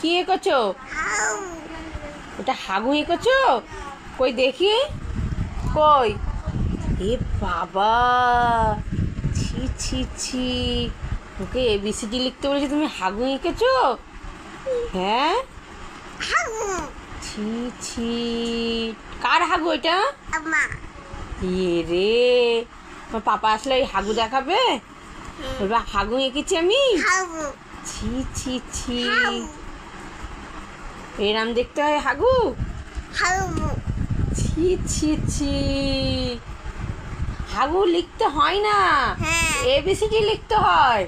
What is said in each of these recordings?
কি এঁকেছো? ওটা হাগু এঁকেছো? কই দেখি, কই? এ বাবা, ছি ছি ছি, ওকে এবিসিডি লিখতে বলেছি, তুমি হাগু এঁকেছো? হ্যাঁ, ছি ছি, কার হাগু এটা? এ রে, আমার পাপা আসলে এই হাগু দেখাবে? বলবা হাগু এঁকেছি আমি? ছি ছি ছি, এরম দেখতে হয় হাগু? ছি ছি ছি, হাগু লিখতে হয় না, এবিসিডি লিখতে হয়।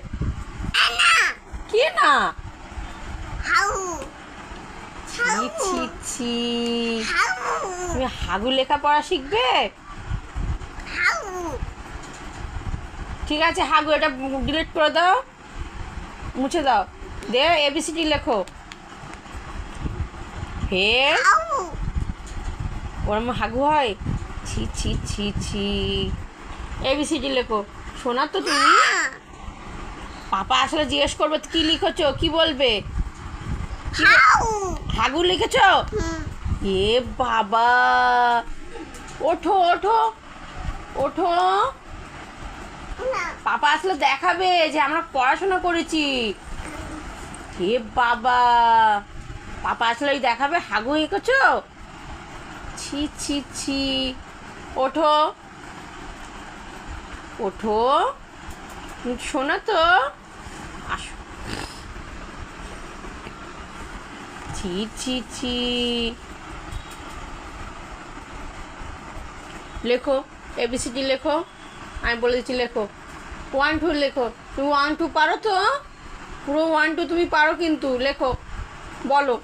কি না? ছি ছি ছি, তুমি হাগু লেখাপড়া শিখবে? ঠিক আছে, হাগু এটা ডিলিট করে দাও, মুছে দাও, দে এবিসিডি লেখো। হে, ওরম হাগু হয়? ছি ছি ছি ছি, এবিসিডি লেখো। শোনা তো তুমি, পাপা আসলে জিজ্ঞেস করবে কি লিখেছো, কি বলবে? হাগু লিখেছো? এ বাবা, ওঠো ওঠো ওঠো, পাপা আসলে দেখাবে যে আমরা পড়াশোনা করেছি। হে বাবা, পাপা আসলে দেখাবে হাগু এঁকেছো? ছি ছি ছি, ওঠো ওঠো, শোনা তো, আসো। ছি ছি ছি, লেখো এবিসিডি লেখো, আমি বলে দিচ্ছি লেখো। 1 2 লেখো। তুমি 1 2 পারো তো? পুরো 1 2 তুমি পারো কিন্তু, লেখো, বলো।